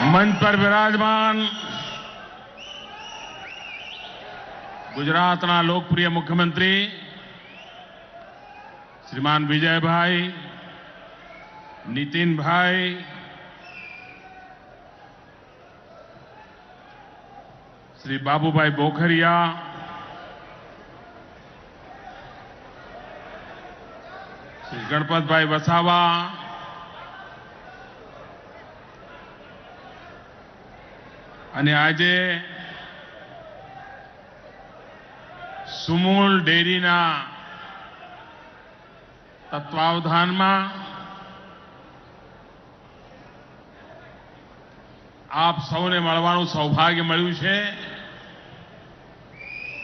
मंच पर विराजमान गुजरातना लोकप्रिय मुख्यमंत्री श्रीमान विजयभाई, નીતિનભાઈ, શ્રી બાબુભાઈ બોખરિયા, શ્રી ગણપતભાઈ વસાવા, અને આજે સુમૂલ ડેરીના તત્વાવધાનમાં આપ સૌને મળવાનું સૌભાગ્ય મળ્યું છે.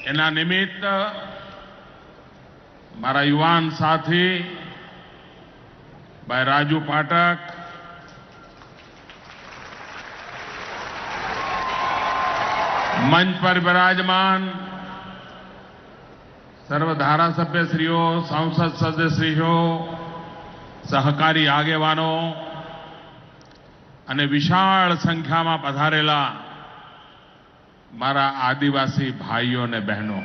એના નિમિત્ત મારા યુવાન સાથી ભાઈ રાજુ પાઠક, મંચ પર વિરાજમાન સર્વ ધારાસભ્યશ્રીઓ, સંસદ સદસ્યશ્રીઓ, સહકારી આગેવાનો અને વિશાળ સંખ્યામાં પધારેલા મારા આદિવાસી ભાઈઓ અને બહેનો,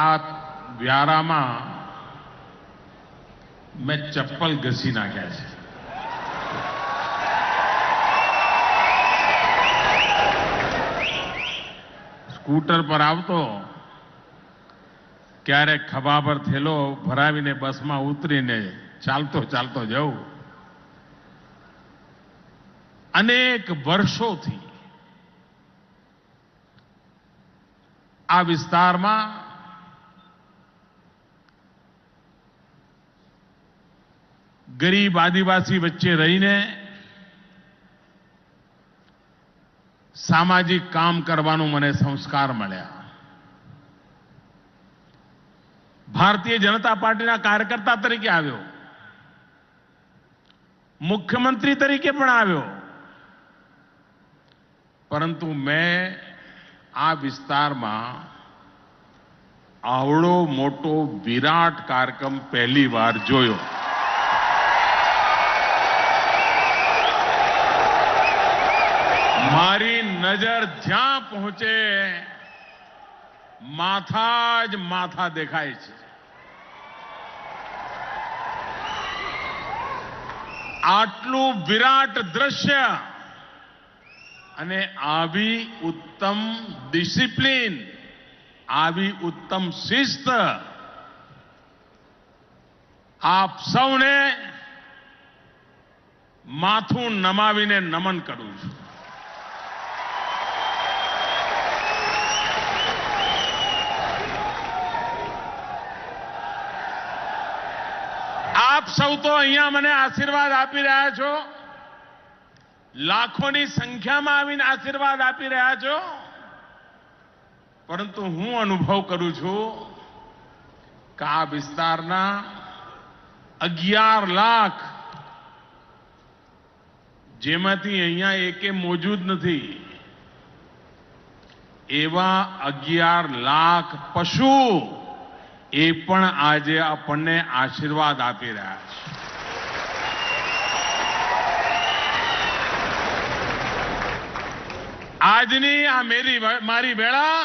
આ વ્યારામાં મેં ચપ્પલ ઘસી નાખ્યા છે. સ્કૂટર પર આવતો ક્યારેક ખભા પર થેલો ભરાવીને બસમાં ઉતરીને ચાલતો ચાલતો જવું. અનેક વર્ષોથી આ વિસ્તારમાં ગરીબ આદિવાસી વચ્ચે રહીને સામાજિક કામ કરવાનું મને સંસ્કાર મળ્યા. ભારતીય જનતા પાર્ટીના કાર્યકર્તા તરીકે આવ્યો, મુખ્યમંત્રી તરીકે પણ આવ્યો, પરંતુ મેં આ વિસ્તારમાં આવડો મોટો વિરાટ કાર્યક્રમ પહેલી વાર જોયો. મારી નજર જ્યાં પહોંચે માથા જ માથા દેખાય છે. આટલું વિરાટ દ્રશ્ય અને આવી ઉત્તમ ડિસિપ્લિન, આવી ઉત્તમ શિસ્ત આપ સૌને માથું નમાવીને નમન કરું છું. આપ સૌ તો અહીંયા મને આશીર્વાદ આપી રહ્યા છો, લાખોની સંખ્યામાં આવીને આશીર્વાદ આપી રહ્યા છો, પરંતુ હું અનુભવ કરું છું કે આ વિસ્તારના 11 લાખ, જેમાંથી અહીંયા એકે મોજૂદ નથી, એવા 11 લાખ પશુ એ પણ આજે આપણને આશીર્વાદ આપી રહ્યા છે. આજની આ મારી વેળા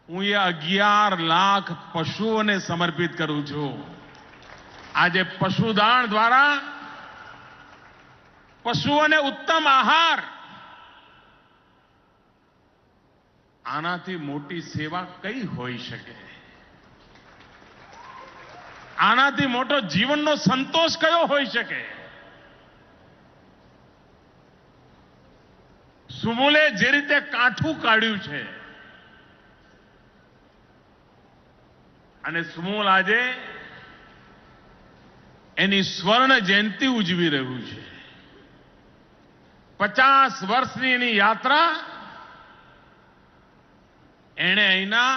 હું એ 11 લાખ પશુઓને સમર્પિત કરું છું. આજે પશુદાન દ્વારા પશુઓને ઉત્તમ આહાર, આનાથી મોટી સેવા કઈ હોઈ શકે? આનાથી મોટો જીવનનો સંતોષ કયો હોઈ શકે? સુમૂલે જે રીતે કાઠું કાઢ્યું છે અને સુમૂલ આજે એની સ્વર્ણ જયંતિ ઉજવી રહ્યું છે. 50 વર્ષની એની યાત્રા એણે અહીંના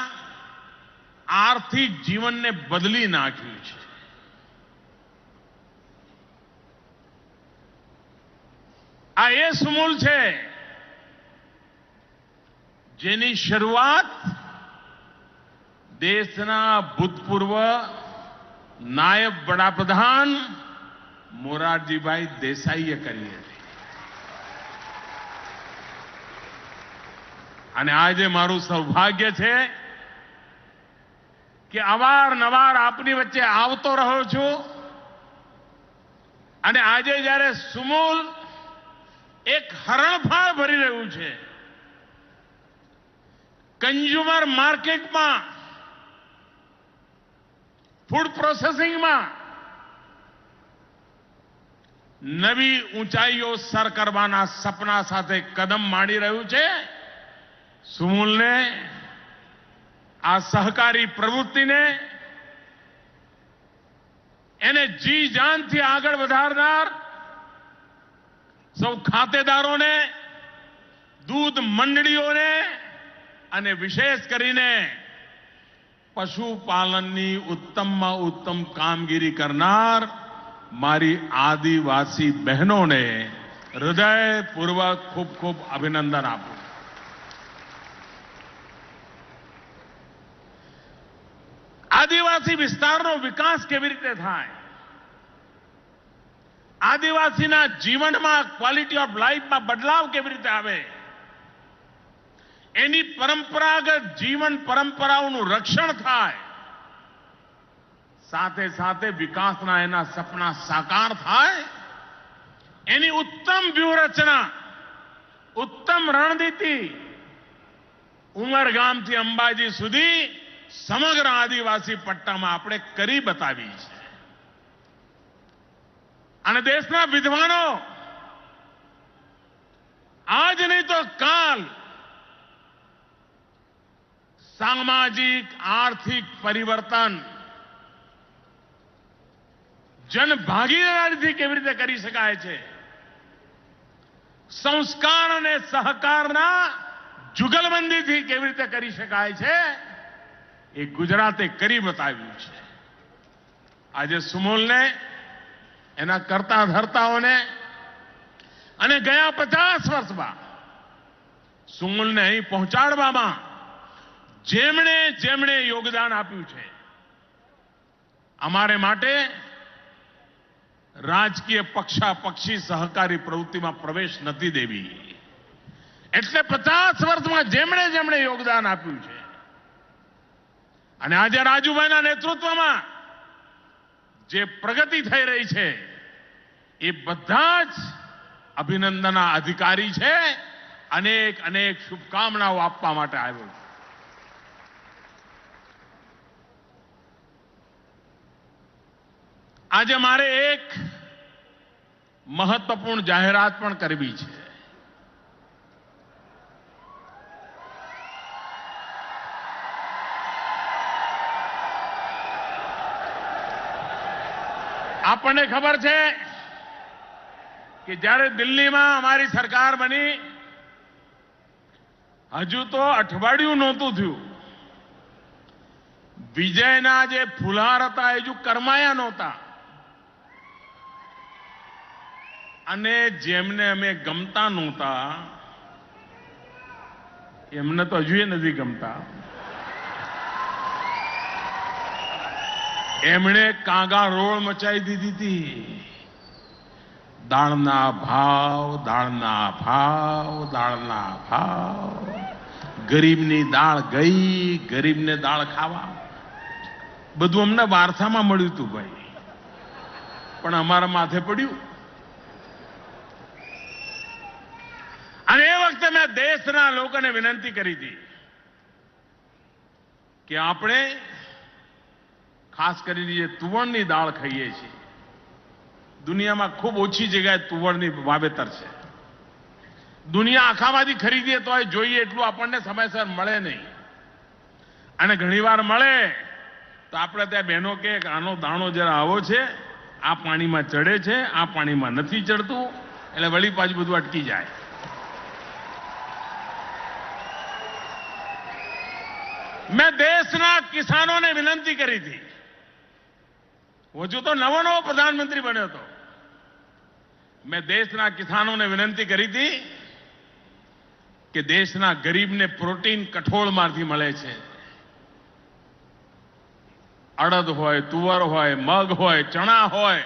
આર્થિક જીવનને બદલી નાખ્યું છે. આ એ સુમૂલ છે જેની શરૂઆત દેશના ભૂતપૂર્વ નાયબ વડાપ્રધાન મોરારજીભાઈ દેસાઈએ કરી હતી. અને આજે મારું સૌભાગ્ય છે કે અવારનવાર આપની વચ્ચે આવતો રહ્યો છું અને આજે જ્યારે સુમૂલ એક હરણફાળ ભરી રહ્યું છે, કન્ઝ્યુમર માર્કેટમાં, ફૂડ પ્રોસેસિંગમાં નવી ઊંચાઈઓ સર કરવાના સપના સાથે કદમ માંડી રહ્યું છે, સુમૂલને, આ સહકારી પ્રવૃત્તિને, એને જી જાનથી આગળ વધારનાર સૌ ખાતેદારોને, દૂધ મંડળીઓને અને વિશેષ કરીને પશુપાલનની ઉત્તમમાં ઉત્તમ કામગીરી કરનાર મારી આદિવાસી બહેનોને હૃદયપૂર્વક ખૂબ ખૂબ અભિનંદન આપું. આદિવાસી વિસ્તારનો વિકાસ કેવી રીતે થાય, આદિવાસીના જીવનમાં ક્વોલિટી ઓફ લાઈફમાં બદલાવ કેવી રીતે આવે, એની પરંપરાગત જીવન પરંપરાઓનું રક્ષણ થાય, સાથે સાથે વિકાસના એના સપના સાકાર થાય, એની ઉત્તમ વ્યૂહરચના, ઉત્તમ રણનીતિ ઉમરગામથી અંબાજી સુધી સમગ્ર આદિવાસી પટ્ટામાં આપણે કરી બતાવી છે. અને દેશના વિદ્વાનો આજ નહીં તો કાલ સામાજિક આર્થિક પરિવર્તન જનભાગીદારીથી કેવી રીતે કરી શકાય છે, સંસ્કાર અને સહકારના જુગલબંધીથી કેવી રીતે કરી શકાય છે, એ ગુજરાતે કરી બતાવ્યું છે. આજે સુમૂલને, એના કરતા ધર્તાઓને અને ગયા 50 વર્ષમાં સુમૂલને અહીં પહોંચાડવામાં જેમણે જેમણે યોગદાન આપ્યું છે, અમારે માટે રાજકીય પક્ષાપક્ષી સહકારી પ્રવૃત્તિમાં પ્રવેશ નથી દેવી. એટલે 50 વર્ષમાં જેમણે જેમણે યોગદાન આપ્યું છે અને આજે રાજુભાઈના નેતૃત્વમાં જે પ્રગતિ થઈ રહી છે, એ બધા જ અભિનંદનના અધિકારી છે. અનેક અનેક શુભકામનાઓ આપવા માટે આવ્યો છું. આજે મારે એક મહત્વપૂર્ણ જાહેરાત પણ કરવી છે. આપણને ખબર છે કે જ્યારે દિલ્હીમાં અમારી સરકાર બની, હજુ તો અઠવાડિયું નહોતું થયું, વિજયના જે ફુલહાર હતા એ હજુ કરમાયા નહોતા. અને જેમને અમે ગમતા નહોતા એમને તો હજુ નથી ગમતા. એમણે કાંગા રોળ મચાવી દીધી હતી. દાળના ભાવ, દાળના ભાવ, દાળના ભાવ. ગરીબની દાળ ગઈ, ગરીબને દાળ ખાવા. બધું અમને વારસામાં મળ્યું હતું ભાઈ, પણ અમારા માથે પડ્યું. અને એ વખતે મેં દેશના લોકોને વિનંતી કરી હતી કે આપણે ખાસ કરીને જે તુવરની દાળ ખાઈએ છીએ, દુનિયામાં ખૂબ ઓછી જગ્યાએ તુવરની વાવેતર છે. દુનિયા આખામાંથી ખરીદીએ તો જોઈએ એટલું આપણને સમયસર મળે નહીં. અને ઘણીવાર મળે તો આપણે ત્યાં બહેનો કે આનો દાણો જરા આવો છે, આ પાણીમાં ચડે છે, આ પાણીમાં નથી ચડતું, એટલે વળી પાછું બધું અટકી જાય. મેં દેશના કિસાનોને વિનંતી કરી હતી. હજુ તો નવો પ્રધાનમંત્રી બન્યો હતો. મેં દેશના કિસાનોને વિનંતી કરી હતી કે દેશના ગરીબને પ્રોટીન કઠોળમાંથી મળે છે, અડદ હોય, તુવર હોય, મગ હોય, ચણા હોય,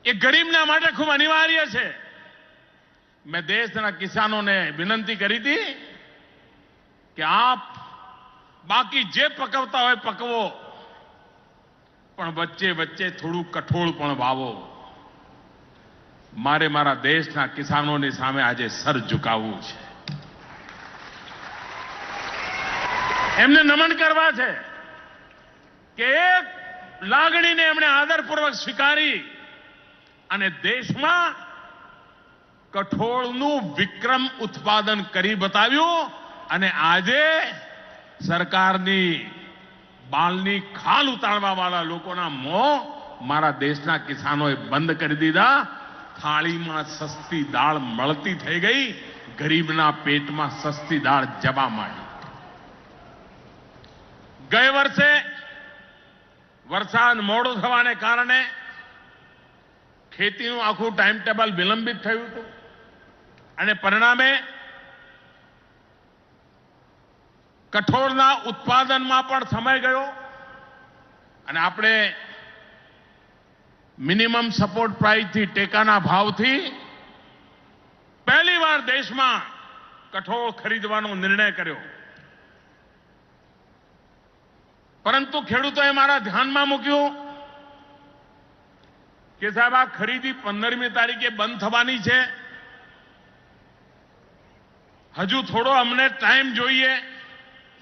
એ ગરીબના માટે ખૂબ અનિવાર્ય છે. મેં દેશના કિસાનોને વિનંતી કરી હતી કે આપ બાકી જે પકવતા હોય પકવો, પણ વચ્ચે વચ્ચે થોડું કઠોળ પણ વાવો. મારે મારા દેશના કિસાનોની સામે આજે સર ઝુકાવવું છે, એમને નમન કરવા છે કે એક લાગણીને એમણે આદરપૂર્વક સ્વીકારી અને દેશમાં કઠોળનું વિક્રમ ઉત્પાદન કરી બતાવ્યું. અને આજે સરકારની બાલની ખાલ ઉતારવા વાળા લોકોના મોં મારા દેશના કિસાનોએ બંધ કરી દીધા. થાળીમાં સસ્તી દાળ મળતી થઈ ગઈ, ગરીબના પેટમાં સસ્તી દાળ જવા માંડી. ગયે વર્ષે વરસાદ મોડો થવાને કારણે ખેતીનું આખું ટાઈમ ટેબલ વિલંબિત થયું હતું અને પરિણામે કઠોળના ઉત્પાદનમાં પણ સમય ગયો. અને આપણે મિનિમમ સપોર્ટ પ્રાઇસથી, ટેકાના ભાવથી પહેલીવાર દેશમાં કઠોળ ખરીદવાનો નિર્ણય કર્યો. પરંતુ ખેડૂતોએ મારા ધ્યાનમાં મૂક્યું કે સાહેબ, આ ખરીદી 15મી તારીખે બંધ થવાની છે, હજુ થોડો અમને ટાઈમ જોઈએ,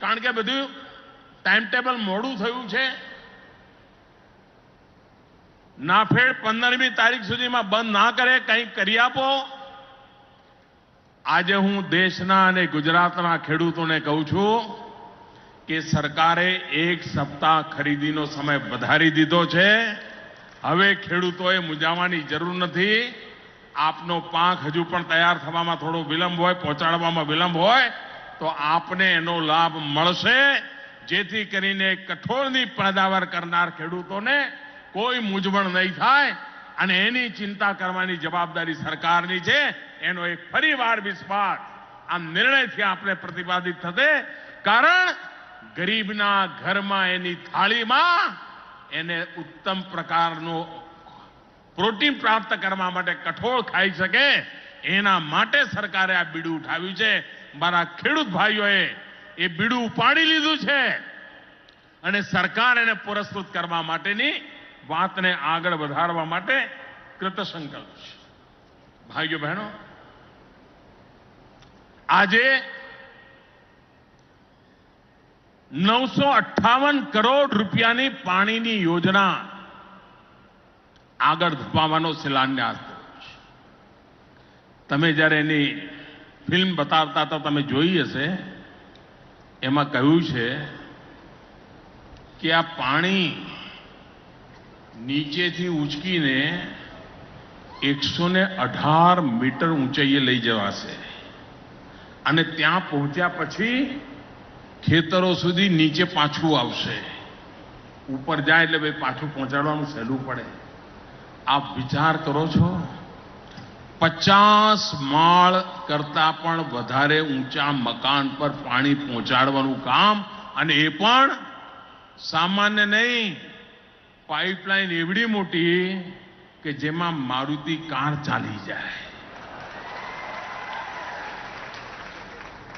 કારણ કે બધું ટાઈમ ટેબલ મોડું થયું છે. નાફેડ 15મી તારીખ સુધીમાં બંધ ના કરે, કંઈક કરી આપો. આજે હું દેશના અને ગુજરાતના ખેડૂતોને કહું છું કે સરકારે 1 સપ્તાહ ખરીદીનો સમય વધારી દીધો છે. હવે ખેડૂતોએ મૂંઝાવાની જરૂર નથી. આપનો પાક હજુ પણ તૈયાર થવામાં થોડો વિલંબ હોય, પહોંચાડવામાં વિલંબ હોય, તો આપને એનો લાભ મળશે, જેથી કરીને કઠોળની પેદાવાર કરનાર ખેડૂતોને કોઈ મૂંઝવણ નહીં થાય. અને એની ચિંતા કરવાની જવાબદારી સરકારની છે. એનો એક ફરીવાર વિશ્વાસ આ નિર્ણયથી આપણે પ્રતિપાદિત થશે. કારણ ગરીબના ઘરમાં, એની થાળીમાં એને ઉત્તમ પ્રકારનો પ્રોટીન પ્રાપ્ત કરવા માટે કઠોળ ખાઈ શકે, એના માટે સરકારે આ બીડું ઉઠાવ્યું છે. મારા ખેડૂત ભાઈઓએ એ બીડું ઉપાડી લીધું છે અને સરકાર એને પુરસ્કૃત કરવા માટેની વાતને આગળ વધારવા માટે કૃતસંકલ્પ છે. ભાઈઓ બહેનો, આજે 958 કરોડ રૂપિયાની પાણીની યોજના આગળ ધપાવવાનો શિલાન્યાસ થયો છે. તમે જ્યારે એની ફિલ્મ બતાવતા હતા, તમે જોઈ હશે, એમાં કહ્યું છે કે આ પાણી નીચેથી ઉંચકીને 118 મીટર ઊંચાઈએ લઈ જવાશે અને ત્યાં પહોંચ્યા પછી ખેતરો સુધી નીચે પાછું આવશે. ઉપર જાય એટલે ભાઈ પાછું પહોંચાડવાનું સહેલું પડે. આપ વિચાર કરો છો, 50 માળ કરતા પણ વધારે ઊંચા મકાન પર પાણી પહોંચાડવાનું કામ, અને એ પણ સામાન્ય નહીં, પાઇપલાઇન એવડી મોટી કે જેમાં મારુતિ કાર ચાલી જાય.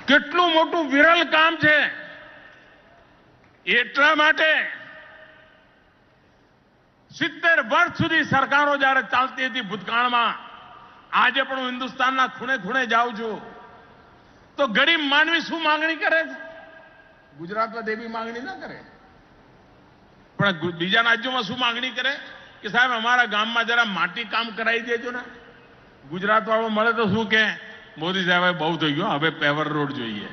કેટલું મોટું વિરલ કામ છે. એટલા માટે 70 વર્ષ સુધી સરકારો જ્યારે ચાલતી હતી ભૂતકાળમાં, આજે પણ હું હિન્દુસ્તાનના ખૂણે ખૂણે જાઉં છું તો ગરીબ માનવી શું માંગણી કરે છે? ગુજરાતમાં દેવી માંગણી ના કરે, પણ બીજા રાજ્યોમાં શું માંગણી કરે કે સાહેબ અમારા ગામમાં જરા માટી કામ કરાવી દેજો ને. ગુજરાત વાળો મળે તો શું કે, મોદી સાહેબ બહુ થઈ ગયો, હવે પેવર રોડ જોઈએ.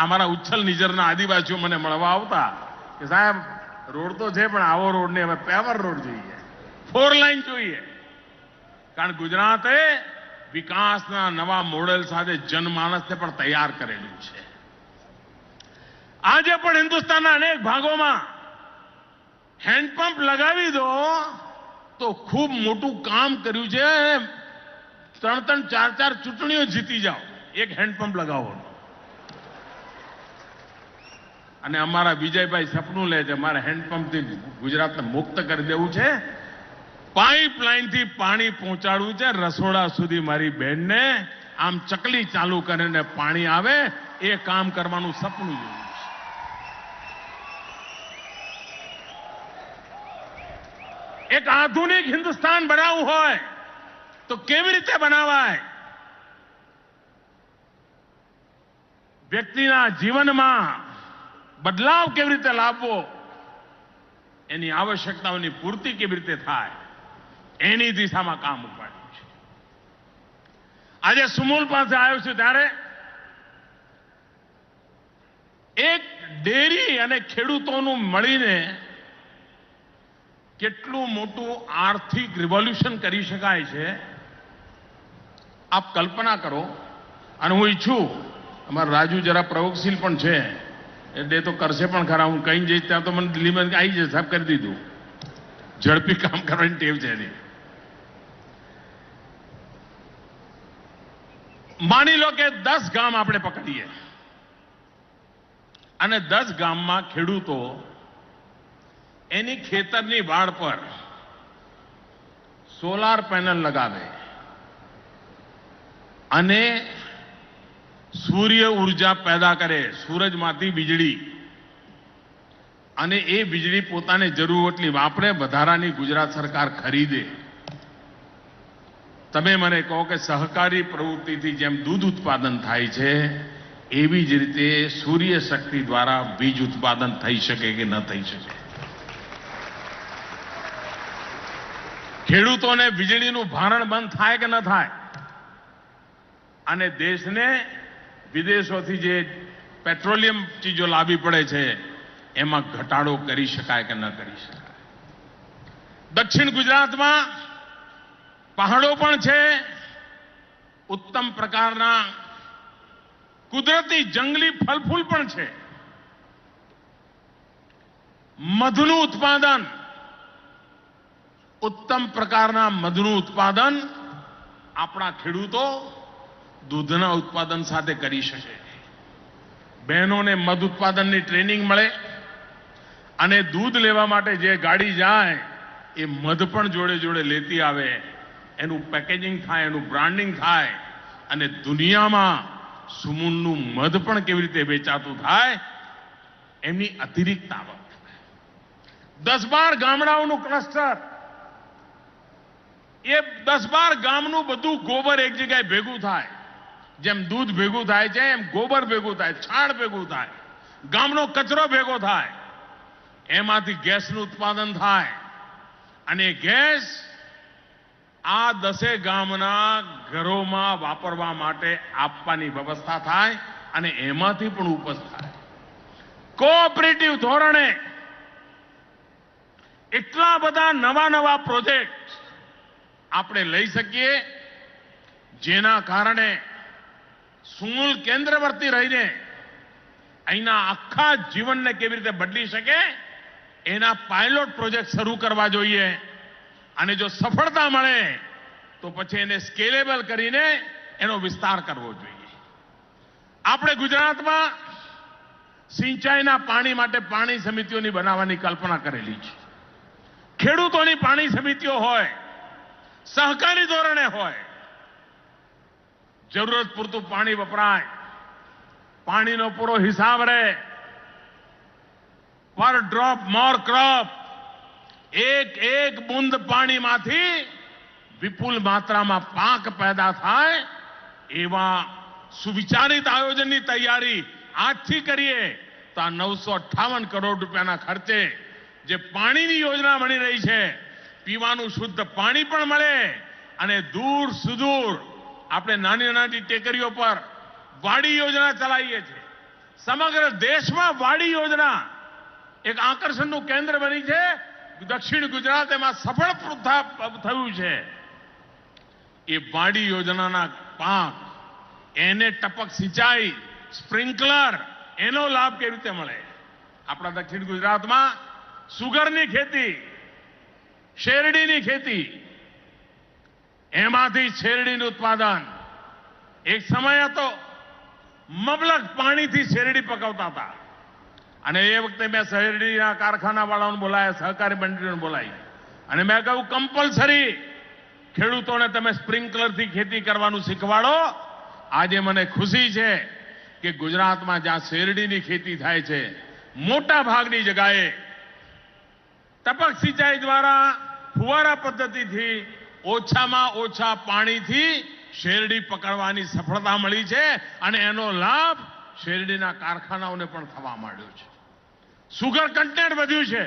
અમારા ઉચ્છલ નિઝરના આદિવાસીઓ મને મળવા આવતા કે સાહેબ રોડ તો છે પણ આવો રોડ નહીં, હવે પેવર રોડ જોઈએ, 4 લાઈન જોઈએ. કારણ ગુજરાતે વિકાસના નવા મોડેલ સાથે જનમાનસને પણ તૈયાર કરેલું છે. આજે પણ હિન્દુસ્તાનના અનેક ભાગોમાં હેન્ડપંપ લગાવી દો તો ખૂબ મોટું કામ કર્યું છે. 3-3, 4-4 ચૂંટણીઓ જીતી જાઓ, એક હેન્ડપંપ લગાવો. અને અમારા વિજયભાઈ સપનું લે છે અમારે હેન્ડપંપથી ગુજરાતને મુક્ત કરી દેવું છે, પાઇપલાઇનથી પાણી પહોંચાડવું છે રસોડા સુધી મારી બહેનને, આમ ચકલી ચાલુ કરીને પાણી આવે એ કામ કરવાનું સપનું જોયું છે. એક આધુનિક હિન્દુસ્તાન બનાવવું હોય તો કેવી રીતે બનાવાય? વ્યક્તિના જીવનમાં બદલાવ કેવી રીતે લાવવો, એની આવશ્યકતાઓની પૂર્તિ કેવી રીતે થાય, એની દિશામાં કામ ઉપાડ્યું છે. આજે સુમૂલ પાસે આવ્યો છું ત્યારે એક ડેરી અને ખેડૂતોનું મળીને કેટલું મોટું આર્થિક રિવોલ્યુશન કરી શકાય છે આપ કલ્પના કરો. અને હું ઈચ્છું, અમારા રાજુ જરા પ્રયોગશીલ પણ છે એટલે તો કરશે પણ ખરા. હું કઈ જઈશ ત્યાં તો મને દિલ્હીમાં આવી જશે, સાહેબ કરી દીધું. ઝડપી કામ કરવાની ટેવ છે એની. માની લો કે 10 ગામ આપણે પકડીએ અને 10 ગામમાં ખેડૂતો એની ખેતરની વાડ પર સોલાર પેનલ લગાવે અને સૂર્ય ઉર્જા પેદા કરે, સૂરજમાંથી વીજળી, અને એ વીજળી પોતાને જરૂર એટલી વાપરે, વધારાની ગુજરાત સરકાર ખરીદે. તમે મને કહો કે સહકારી પ્રવૃત્તિથી જેમ દૂધ ઉત્પાદન થાય છે એવી જ રીતે સૂર્ય શક્તિ દ્વારા વીજ ઉત્પાદન થઈ શકે કે ન થઈ શકે? ખેડૂતોને વીજળીનું ભારણ બંધ થાય કે ન થાય? અને દેશને વિદેશોથી જે પેટ્રોલિયમ ચીજો લાવવી પડે છે એમાં ઘટાડો કરી શકાય કે ન કરી શકાય? દક્ષિણ ગુજરાતમાં પહાડો પણ છે, ઉત્તમ પ્રકારના કુદરતી જંગલી ફળફૂલ પણ છે, મધનું ઉત્પાદન, ઉત્તમ પ્રકારના મધનું ઉત્પાદન આપણા ખેડૂતો દૂધના ઉત્પાદન સાથે કરી શકે. બહેનોને મધ ઉત્પાદનની ટ્રેનિંગ મળે અને દૂધ લેવા માટે જે ગાડી જાય એ મધ પણ જોડે જોડે લેતી આવે, એનું પેકેજિંગ થાય, એનું બ્રાન્ડિંગ થાય અને દુનિયામાં સુમૂલનું મધ પણ કેવી રીતે વેચાતું થાય એમની અતિરિક્ત આવક. 10-12 ગામડાઓનું ક્લસ્ટર, એ 10-12 ગામનું બધું ગોબર એક જગ્યાએ ભેગું થાય. જેમ દૂધ ભેગું થાય છે એમ ગોબર ભેગું થાય, છાણ ભેગું થાય, ગામનો કચરો ભેગો થાય, એમાંથી ગેસનું ઉત્પાદન થાય અને ગેસ આ 10 ગામના ઘરોમાં વાપરવા માટે આપવાની વ્યવસ્થા થાય અને એમાંથી પણ ઉપજ થાય. કોઓપરેટિવ ધોરણે એટલા બધા નવા પ્રોજેક્ટ આપણે લઈ શકીએ જેના કારણે સુમૂલ કેન્દ્રવર્તી રહીને અહીંના આખા જીવનને કેવી રીતે બદલી શકે એના પાયલોટ પ્રોજેક્ટ શરૂ કરવા જોઈએ. અને જો સફળતા મળે તો પછી એને સ્કેલેબલ કરીને એનો વિસ્તાર કરવો જોઈએ. આપણે ગુજરાતમાં સિંચાઈના પાણી માટે પાણી સમિતિઓની બનાવવાની કલ્પના કરેલી છે. ખેડૂતોની પાણી સમિતિઓ હોય, સહકારી ધોરણે હોય, જરૂરત પૂરતું પાણી વપરાય, પાણીનો પૂરો હિસાબ રહે, પર ડ્રોપ મોર ક્રોપ, એક બૂંદ પાણીમાંથી વિપુલ માત્રામાં પાક પેદા થાય એવા સુવિચારિત આયોજનની તૈયારી આજથી કરીએ તો આ 958 કરોડ રૂપિયાના ખર્ચે જે પાણીની યોજના બની રહી છે, પીવાનું શુદ્ધ પાણી પણ મળે અને દૂર સુદૂર આપણે નાની ટેકરીઓ પર વાડી યોજના ચલાવીએ છીએ. સમગ્ર દેશમાં વાડી યોજના એક આકર્ષણનું કેન્દ્ર બની છે. દક્ષિણ ગુજરાત એમાં સફળ થયું છે. એ વાડી યોજનાના પાક, એને ટપક સિંચાઈ, સ્પ્રિંકલર, એનો લાભ કેવી રીતે મળે? આપણા દક્ષિણ ગુજરાતમાં સુગરની ખેતી, શેરડીની ખેતી, એમાંથી શેરડીનું ઉત્પાદન. એક સમય હતો મબલક પાણીથી શેરડી પકવતા હતા અને એ વખતે મેં શેરડીના કારખાનાવાળાઓને બોલાયા, સહકારી મંડળીઓને બોલાવી અને મેં કહ્યું કમ્પલસરી ખેડૂતોને તમે સ્પ્રિંકલરથી ખેતી કરવાનું શીખવાડો. આજે મને ખુશી છે કે ગુજરાતમાં જ્યાં શેરડીની ખેતી થાય છે, મોટા ભાગની જગ્યાએ ટપક સિંચાઈ દ્વારા ફુવારા પદ્ધતિથી ઓછામાં ઓછા પાણીથી શેરડી પકડવાની સફળતા મળી છે અને એનો લાભ શેરડીના કારખાનાઓને પણ થવા માંડ્યો છે. સુગર કન્ટેન્ટ વધ્યું છે,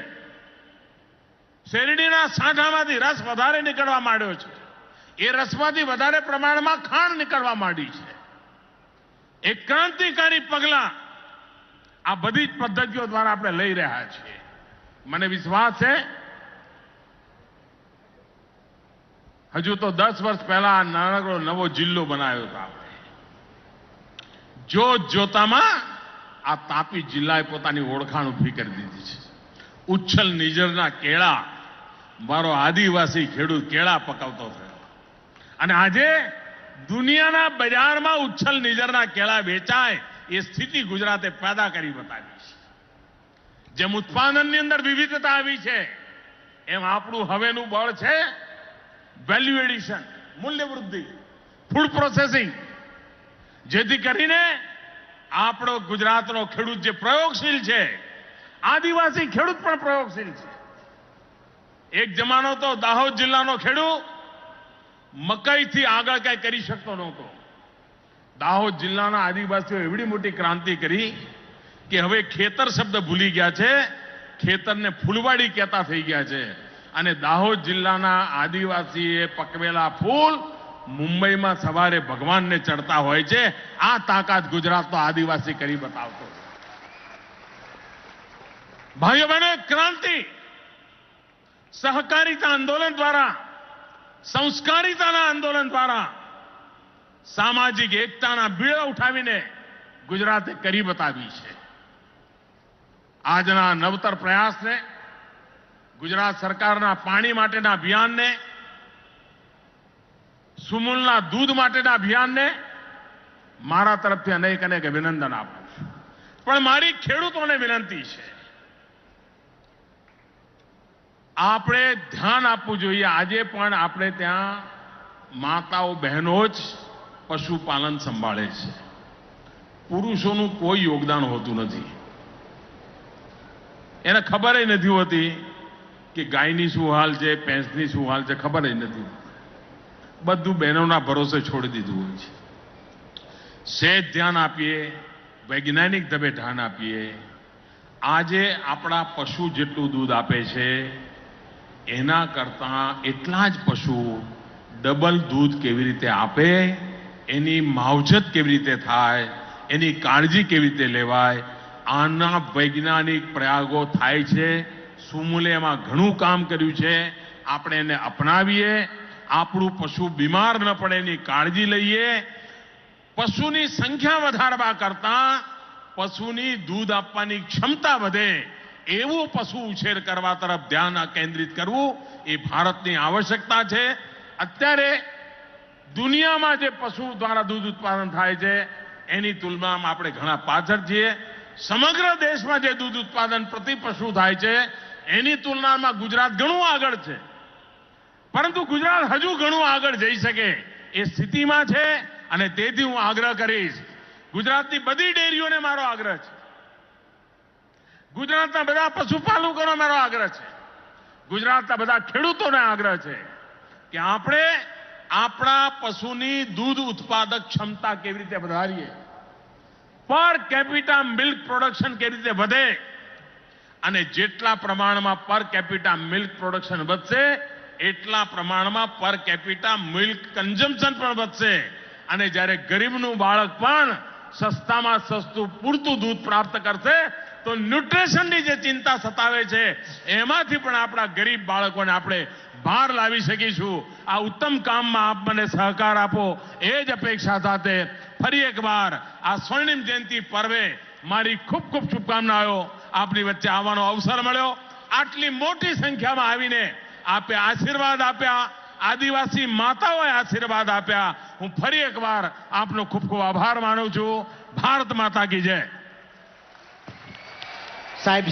શેરડીના સાંઠામાંથી રસ વધારે નીકળવા માંડ્યો છે, એ રસમાંથી વધારે પ્રમાણમાં ખાંડ નીકળવા માંડી છે. એક ક્રાંતિકારી પગલાં આ બધી જ પદ્ધતિઓ દ્વારા આપણે લઈ રહ્યા છીએ. મને વિશ્વાસ છે હજુ તો 10 વર્ષ પહેલા આ નાનકડો નવો જિલ્લો બનાવ્યો હતો આપણે. જોતામાં આ તાપી જિલ્લાએ પોતાની ઓળખાણ ઊભી કરી દીધી છે. ઉચ્છલ નિઝરના કેળા, મારો આદિવાસી ખેડૂત કેળા પકવતો થયો અને આજે દુનિયાના બજારમાં ઉચ્છલ નિઝરના કેળા વેચાય એ સ્થિતિ ગુજરાતે પેદા કરી બતાવી છે. જેમ ઉત્પાદનની અંદર વિવિધતા આવી છે, એમ આપણું હવેનું બળ છે વેલ્યુ એડિશન, મૂલ્ય વૃદ્ધિ, ફૂડ પ્રોસેસિંગ, જેથી કરીને આપણો ગુજરાતનો ખેડૂત જે પ્રયોગશીલ છે, આદિવાસી ખેડૂત પણ પ્રયોગશીલ છે. એક જમાનો તો દાહોદ જિલ્લાનો ખેડૂત મકાઈથી આગળ કઈ કરી શકતો નહોતો. દાહોદ જિલ્લાના આદિવાસીઓ એવડી મોટી ક્રાંતિ કરી કે હવે ખેતર શબ્દ ભૂલી ગયા છે, ખેતરને ફૂલવાડી કહેતા થઈ ગયા છે. અને દાહોદ જિલ્લાના આદિવાસીએ પકવેલા ફૂલ મુંબઈમાં સવારે ભગવાનને ચડતા હોય છે. આ તાકાત ગુજરાતનો આદિવાસી કરી બતાવતો. ભાઈઓ બહેનો, ક્રાંતિ સહકારિતા આંદોલન દ્વારા, સંસ્કારિતાના આંદોલન દ્વારા, સામાજિક એકતાના બીડા ઉઠાવીને ગુજરાતે કરી બતાવી છે. આજના નવતર પ્રયાસને, ગુજરાત સરકારના પાણી માટેના અભિયાનને, સુમૂલના દૂધ માટેના અભિયાનને મારા તરફથી અનેક અભિનંદન આપું છું. પણ મારી ખેડૂતોને વિનંતી છે, આપણે ધ્યાન આપવું જોઈએ. આજે પણ આપણે ત્યાં માતાઓ બહેનો જ પશુપાલન સંભાળે છે. પુરુષોનું કોઈ યોગદાન હોતું નથી. એને ખબર નથી હોતી કે ગાયની શું હાલ છે, ભેંસની શું હાલ છે, ખબર નથી. બધું બહેનોના ભરોસે છોડી દીધું હોય છે. સહેજ ધ્યાન આપીએ, વૈજ્ઞાનિક ઢબે ધ્યાન આપીએ. આજે આપણા પશુ જેટલું દૂધ આપે છે એના કરતાં એટલા જ પશુ ડબલ દૂધ કેવી રીતે આપે, એની માવજત કેવી રીતે થાય, એની કાળજી કેવી રીતે લેવાય, આના વૈજ્ઞાનિક પ્રયોગો થાય છે. સુમૂલે એમાં ઘણું કામ કર્યું છે. આપણે એને અપનાવીએ, આપણું પશુ બીમાર ન પડે એની કાળજી લઈએ. પશુની સંખ્યા વધારવા કરતાં પશુની દૂધ આપવાની ક્ષમતા વધે એવું પશુ ઉછેર કરવા તરફ ધ્યાન કેન્દ્રિત કરવું એ ભારતની આવશ્યકતા છે. અત્યારે દુનિયામાં જે પશુ દ્વારા દૂધ ઉત્પાદન થાય છે એની તુલનામાં આપણે ઘણા પાછળ છીએ. સમગ્ર દેશમાં જે દૂધ ઉત્પાદન પ્રતિ પશુ થાય છે એની તુલનામાં ગુજરાત ઘણું આગળ છે. પરંતુ ગુજરાત હજુ ઘણું આગળ જઈ શકે એ સ્થિતિમાં છે અને તેથી હું આગ્રહ કરીશ, ગુજરાતની બધી ડેરીઓને મારો આગ્રહ છે, ગુજરાતના બધા પશુપાલકોનો મારો આગ્રહ છે, ગુજરાતના બધા ખેડૂતોને આગ્રહ છે કે આપણે આપણા પશુની દૂધ ઉત્પાદક ક્ષમતા કેવી રીતે વધારીએ, પર કેપિટા મિલ્ક પ્રોડક્શન કેવી રીતે વધે, અને જેટલા પ્રમાણમાં પર કેપિટા મિલ્ક પ્રોડક્શન વધશે એટલા પ્રમાણમાં પર કેપિટા મિલ્ક કન્ઝમ્પશન પણ વધશે. અને જ્યારે ગરીબનું બાળક પણ સસ્તામાં સસ્તું પૂરતું દૂધ પ્રાપ્ત કરશે તો ન્યુટ્રિશનની જે ચિંતા સતાવે છે એમાંથી પણ આપણા ગરીબ બાળકોને આપણે બહાર લાવી શકીશું. આ ઉત્તમ કામમાં આપ મને સહકાર આપો એ જ અપેક્ષા સાથે ફરી એકવાર આ સ્વર્ણિમ જયંતિ પર્વે મારી ખૂબ ખૂબ શુભકામનાઓ. આપની વચ્ચે આવવાનો અવસર મળ્યો, આટલી મોટી સંખ્યામાં આવીને આપે આશીર્વાદ આપ્યા, આદિવાસી માતાઓએ આશીર્વાદ આપ્યા. હું ફરી એકવાર આપનો ખૂબ ખૂબ આભાર માનું છું. ભારત માતા કી જય. સાહેબ